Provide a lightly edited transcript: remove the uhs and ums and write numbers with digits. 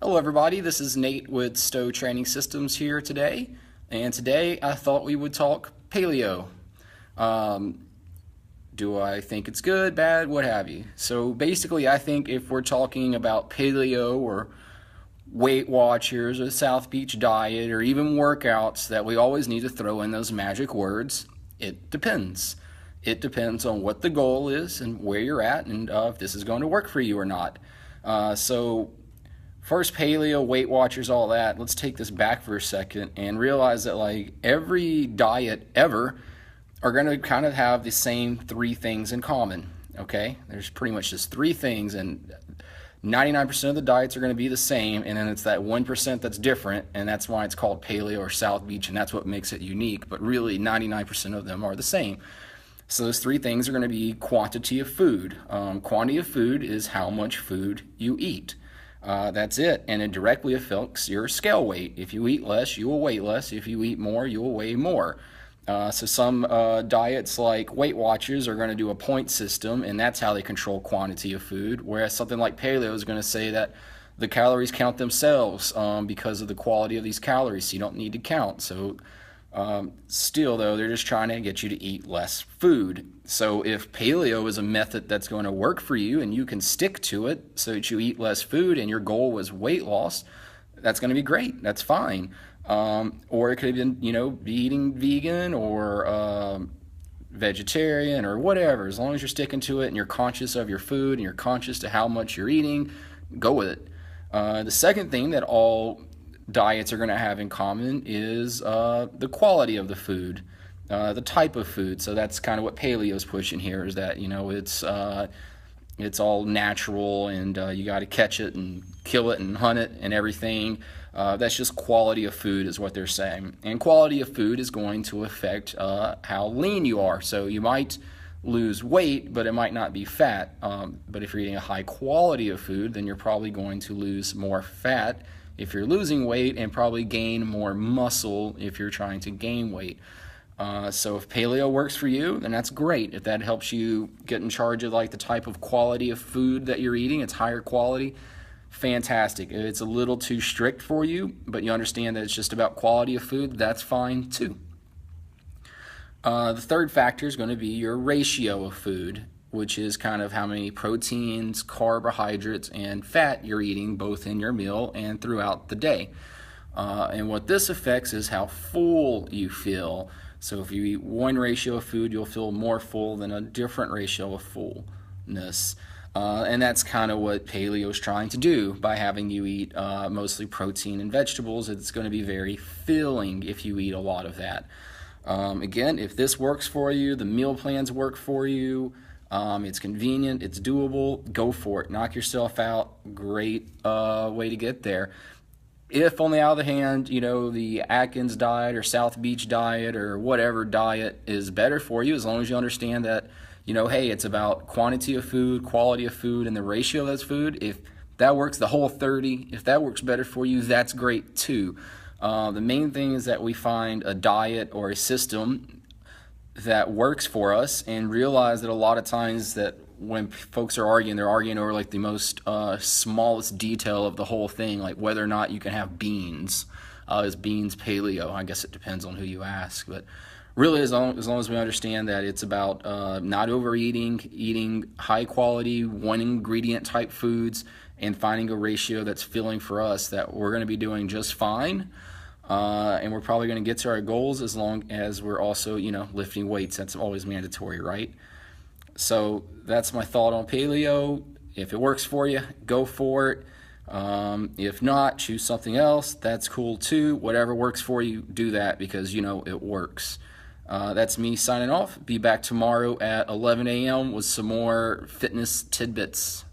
Hello everybody, this is Nate with Stowe Training Systems here today, and today I thought we would talk paleo. Um, do I think it's good, bad, what have you? So basically I think if we're talking about paleo or Weight Watchers or the South Beach diet or even workouts, that we always need to throw in those magic words, it depends. It depends on what the goal is and where you're at, and if this is going to work for you or not. So first, paleo, Weight Watchers, all that, let's take this back for a second and realize that like every diet ever are going to kind of have the same three things in common. Okay, there's pretty much just three things, and 99% of the diets are going to be the same, and then it's that 1% that's different, and that's why it's called paleo or South Beach, and that's what makes it unique. But really 99% of them are the same. So those three things are going to be quantity of food. Quantity of food is how much food you eat. That's it, and it directly affects your scale weight. If you eat less, you will weigh less. If you eat more, you will weigh more. So some diets like Weight Watchers are going to do a point system, and that's how they control quantity of food, whereas something like paleo is going to say that the calories count themselves because of the quality of these calories, so you don't need to count. So still, though, they're just trying to get you to eat less food. So if paleo is a method that's going to work for you and you can stick to it so that you eat less food and your goal was weight loss, that's going to be great. That's fine. Or it could have been, be eating vegan or vegetarian or whatever. As long as you're sticking to it and you're conscious of your food and you're conscious to how much you're eating, go with it. The second thing that all diets are going to have in common is the quality of the food, the type of food. So that's kind of what paleo is pushing here, is that it's all natural, and you got to catch it and kill it and hunt it and everything. That's just quality of food is what they're saying, and quality of food is going to affect how lean you are. So you might lose weight, but it might not be fat. But if you're eating a high quality of food, then you're probably going to lose more fat if you're losing weight, and probably gain more muscle if you're trying to gain weight. So if paleo works for you, then that's great. If that helps you get in charge of like the type of quality of food that you're eating, it's higher quality, fantastic. If it's a little too strict for you, but you understand that it's just about quality of food, that's fine too. The third factor is going to be your ratio of food, which is kind of how many proteins, carbohydrates, and fat you're eating both in your meal and throughout the day. And what this affects is how full you feel. So if you eat one ratio of food, you'll feel more full than a different ratio of fullness. And that's kind of what paleo is trying to do by having you eat mostly protein and vegetables. It's going to be very filling if you eat a lot of that. Again, if this works for you, the meal plans work for you, it's convenient, it's doable, go for it. Knock yourself out. Great way to get there. If, on the other hand, the Atkins diet or South Beach diet or whatever diet is better for you, as long as you understand that, hey, it's about quantity of food, quality of food, and the ratio of those food. If that works, the whole 30, if that works better for you, that's great too. The main thing is that we find a diet or a system that works for us, and realize that a lot of times that when folks are arguing, they're arguing over like the most smallest detail of the whole thing, like whether or not you can have beans. Is beans paleo? I guess it depends on who you ask, but really as long as we understand that it's about not overeating, eating high quality, one ingredient type foods, and finding a ratio that's filling for us, that we're going to be doing just fine. And we're probably going to get to our goals as long as we're also, lifting weights. That's always mandatory, right? So that's my thought on paleo. If it works for you, go for it. If not, choose something else. That's cool too. Whatever works for you, do that, because it works. That's me signing off. Be back tomorrow at 11 a.m. with some more fitness tidbits.